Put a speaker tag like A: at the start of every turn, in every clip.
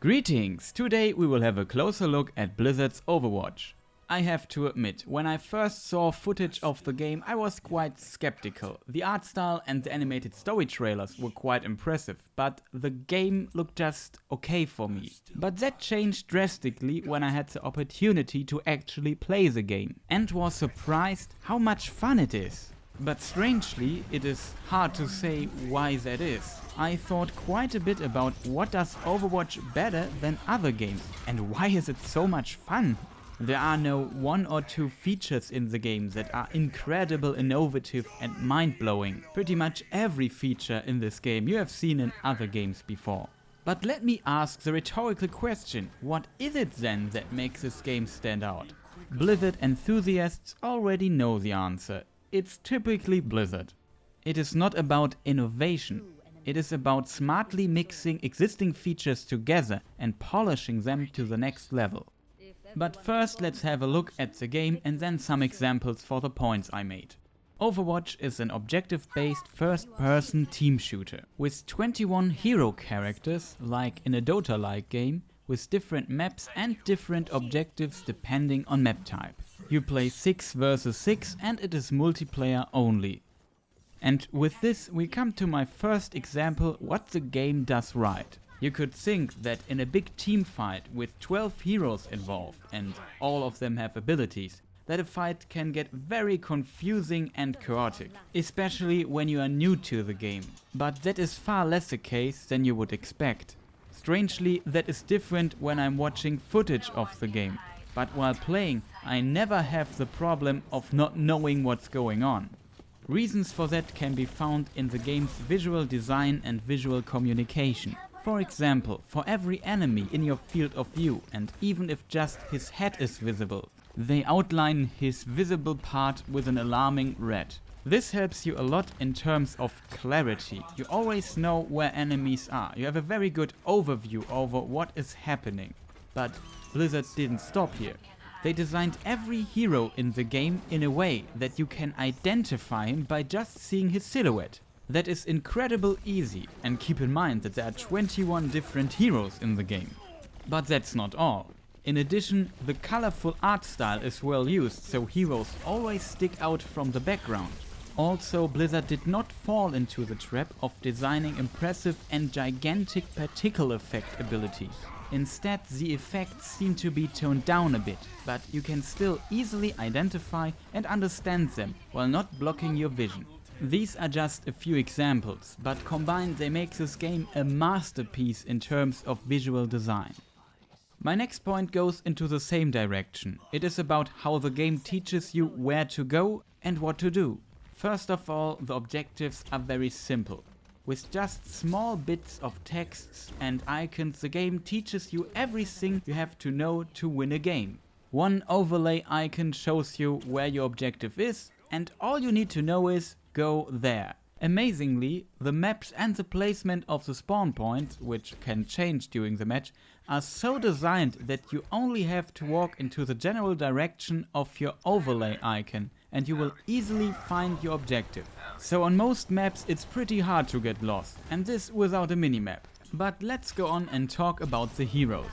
A: Greetings! Today we will have a closer look at Blizzard's Overwatch. I have to admit, when I first saw footage of the game I was quite skeptical. The art style and the animated story trailers were quite impressive, but the game looked just okay for me. But that changed drastically when I had the opportunity to actually play the game, and was surprised how much fun it is. But strangely, it is hard to say why that is. I thought quite a bit about what does Overwatch better than other games, and why is it so much fun? There are no one or two features in the game that are incredible, innovative and mind-blowing. Pretty much every feature in this game you have seen in other games before. But let me ask the rhetorical question, what is it then that makes this game stand out? Blizzard enthusiasts already know the answer. It's typically Blizzard. It is not about innovation. It is about smartly mixing existing features together and polishing them to the next level. But first let's have a look at the game and then some examples for the points I made. Overwatch is an objective-based first-person team shooter with 21 hero characters, like in a Dota-like game, with different maps and different objectives depending on map type. You play 6 vs 6 and it is multiplayer only. And with this we come to my first example what the game does right. You could think that in a big team fight with 12 heroes involved and all of them have abilities, that a fight can get very confusing and chaotic, especially when you are new to the game. But that is far less the case than you would expect. Strangely, that is different when I'm watching footage of the game, but while playing I never have the problem of not knowing what's going on. Reasons for that can be found in the game's visual design and visual communication. For example, for every enemy in your field of view, and even if just his head is visible, they outline his visible part with an alarming red. This helps you a lot in terms of clarity. You always know where enemies are. You have a very good overview over what is happening. But Blizzard didn't stop here. They designed every hero in the game in a way that you can identify him by just seeing his silhouette. That is incredibly easy, and keep in mind that there are 21 different heroes in the game. But that's not all. In addition, the colorful art style is well used, so heroes always stick out from the background. Also, Blizzard did not fall into the trap of designing impressive and gigantic particle effect abilities. Instead, the effects seem to be toned down a bit, but you can still easily identify and understand them while not blocking your vision. These are just a few examples, but combined they make this game a masterpiece in terms of visual design. My next point goes into the same direction. It is about how the game teaches you where to go and what to do. First of all, the objectives are very simple. With just small bits of texts and icons, the game teaches you everything you have to know to win a game. One overlay icon shows you where your objective is, and all you need to know is go there. Amazingly, the maps and the placement of the spawn point, which can change during the match, are so designed that you only have to walk into the general direction of your overlay icon and you will easily find your objective. So on most maps it's pretty hard to get lost, and this without a minimap. But let's go on and talk about the heroes.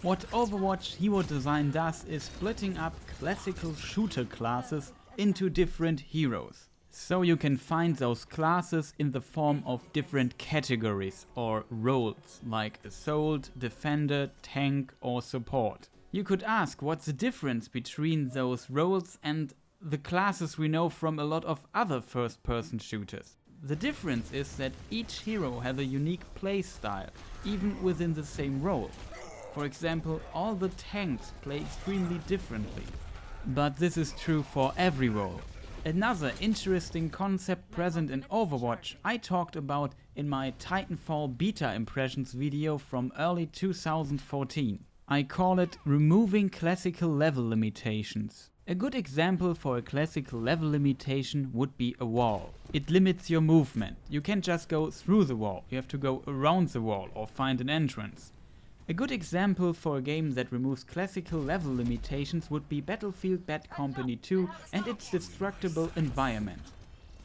A: What Overwatch hero design does is splitting up classical shooter classes into different heroes. So you can find those classes in the form of different categories or roles, like Assault, Defender, Tank or Support. You could ask what's the difference between those roles and the classes we know from a lot of other first-person shooters. The difference is that each hero has a unique play style, even within the same role. For example, all the tanks play extremely differently. But this is true for every role. Another interesting concept present in Overwatch I talked about in my Titanfall beta impressions video from early 2014. I call it removing classical level limitations. A good example for a classical level limitation would be a wall. It limits your movement. You can't just go through the wall, you have to go around the wall or find an entrance. A good example for a game that removes classical level limitations would be Battlefield Bad Company 2 and its destructible environment.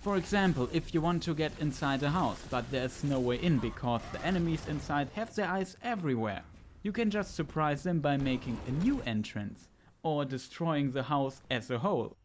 A: For example, if you want to get inside a house, but there's no way in because the enemies inside have their eyes everywhere. You can just surprise them by making a new entrance, or destroying the house as a whole.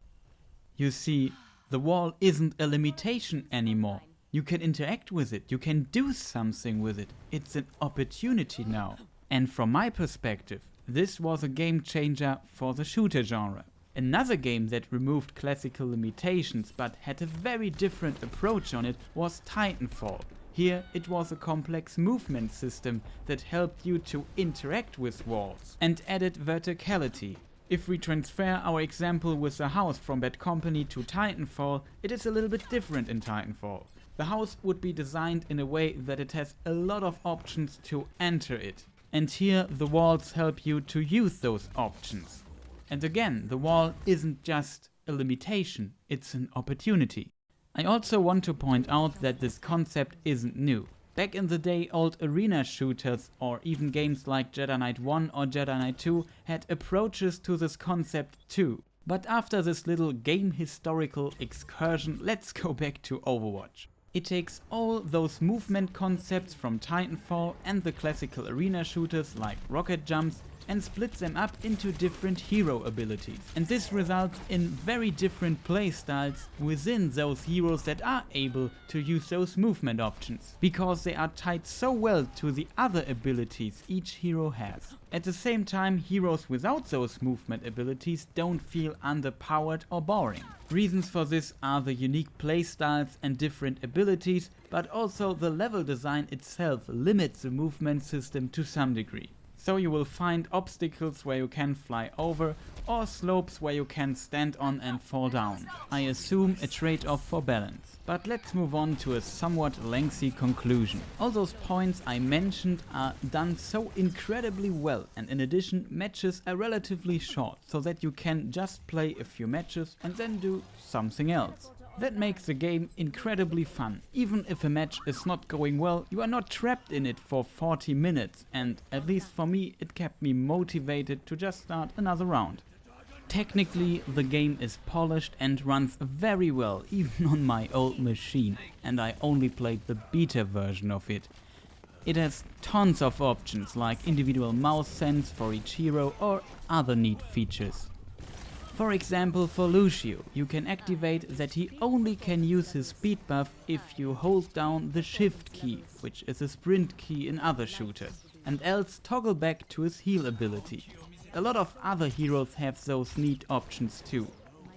A: You see, the wall isn't a limitation anymore. You can interact with it, you can do something with it. It's an opportunity now. And from my perspective, this was a game changer for the shooter genre. Another game that removed classical limitations but had a very different approach on it was Titanfall. Here it was a complex movement system that helped you to interact with walls and added verticality. If we transfer our example with the house from Bad Company to Titanfall, it is a little bit different in Titanfall. The house would be designed in a way that it has a lot of options to enter it. And here the walls help you to use those options. And again, the wall isn't just a limitation, it's an opportunity. I also want to point out that this concept isn't new. Back in the day, old arena shooters or even games like Jedi Knight 1 or Jedi Knight 2 had approaches to this concept too. But after this little game historical excursion, let's go back to Overwatch. It takes all those movement concepts from Titanfall and the classical arena shooters like rocket jumps and splits them up into different hero abilities. And this results in very different playstyles within those heroes that are able to use those movement options, because they are tied so well to the other abilities each hero has. At the same time, heroes without those movement abilities don't feel underpowered or boring. Reasons for this are the unique playstyles and different abilities, but also the level design itself limits the movement system to some degree. So you will find obstacles where you can fly over or slopes where you can stand on and fall down. I assume a trade-off for balance. But let's move on to a somewhat lengthy conclusion. All those points I mentioned are done so incredibly well, and in addition matches are relatively short, so that you can just play a few matches and then do something else. That makes the game incredibly fun. Even if a match is not going well, you are not trapped in it for 40 minutes, and at least for me it kept me motivated to just start another round. Technically the game is polished and runs very well even on my old machine, and I only played the beta version of it. It has tons of options like individual mouse sense for each hero or other neat features. For example, for Lucio, you can activate that he only can use his speed buff if you hold down the shift key, which is a sprint key in other shooters, and else toggle back to his heal ability. A lot of other heroes have those neat options too.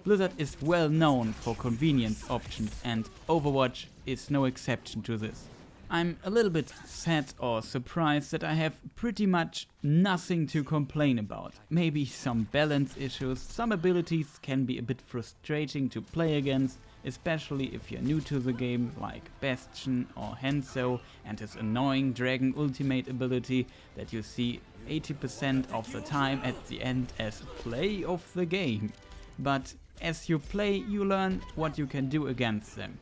A: Blizzard is well known for convenience options, and Overwatch is no exception to this. I'm a little bit sad or surprised that I have pretty much nothing to complain about. Maybe some balance issues, some abilities can be a bit frustrating to play against, especially if you're new to the game, like Bastion or Hanzo and his annoying Dragon Ultimate ability that you see 80% of the time at the end as play of the game. But as you play, you learn what you can do against them.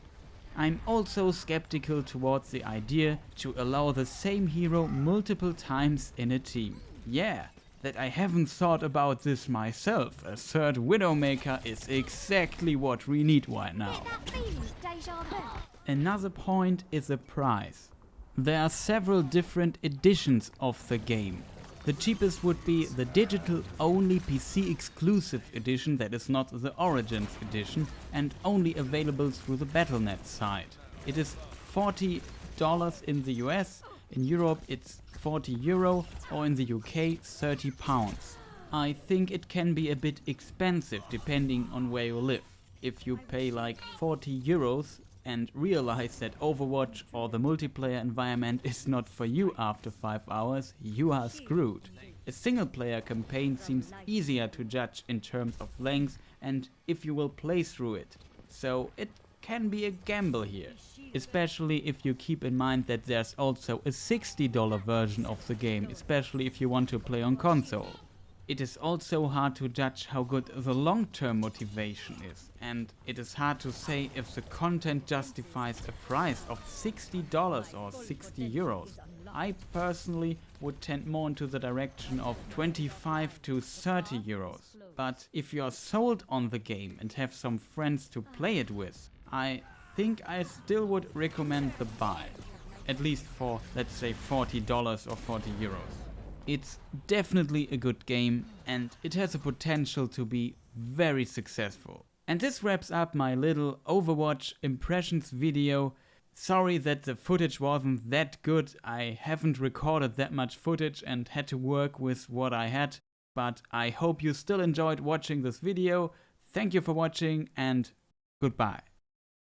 A: I'm also skeptical towards the idea to allow the same hero multiple times in a team. Yeah, that I haven't thought about this myself. A third Widowmaker is exactly what we need right now. Another point is the price. There are several different editions of the game. The cheapest would be the digital-only PC-exclusive edition that is not the Origins edition and only available through the Battle.net site. It is $40 in the US, in Europe it's €40 or in the UK £30. I think it can be a bit expensive depending on where you live. If you pay like €40 and realize that Overwatch or the multiplayer environment is not for you after 5 hours, you are screwed. A single player campaign seems easier to judge in terms of length and if you will play through it. So it can be a gamble here, especially if you keep in mind that there's also a $60 version of the game, especially if you want to play on console. It is also hard to judge how good the long-term motivation is, and it is hard to say if the content justifies a price of $60 or €60. I personally would tend more into the direction of €25 to €30. But if you are sold on the game and have some friends to play it with, I think I still would recommend the buy. At least for, let's say, $40 or €40. It's definitely a good game and it has the potential to be very successful. And this wraps up my little Overwatch impressions video. Sorry that the footage wasn't that good. I haven't recorded that much footage and had to work with what I had. But I hope you still enjoyed watching this video. Thank you for watching and goodbye.